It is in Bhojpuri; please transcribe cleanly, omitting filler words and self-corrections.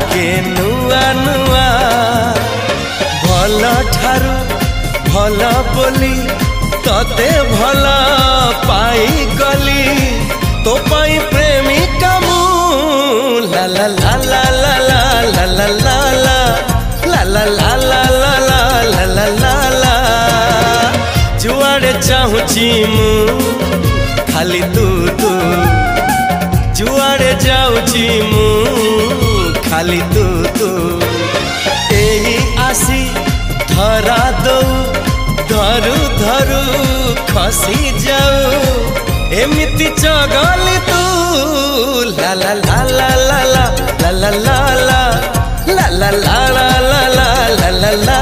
लागे नुआ नुआ भल ठारू भल बोली तते भल पाई गली तो पाई प्रेमिका मु ला ला ला ला ला ला ला ला ला ला ला ला ला ला ला ला ला जुआड़े चाहूची मु खाली तू तू जुआड़े जाऊची मु खाली तू तू एही आसी धरा दो धरू धरू खसी जाऊ एमिति चगली तू ला ला ला ला ला ला ला ला ला ला ला ला ला ला ला ला ला ला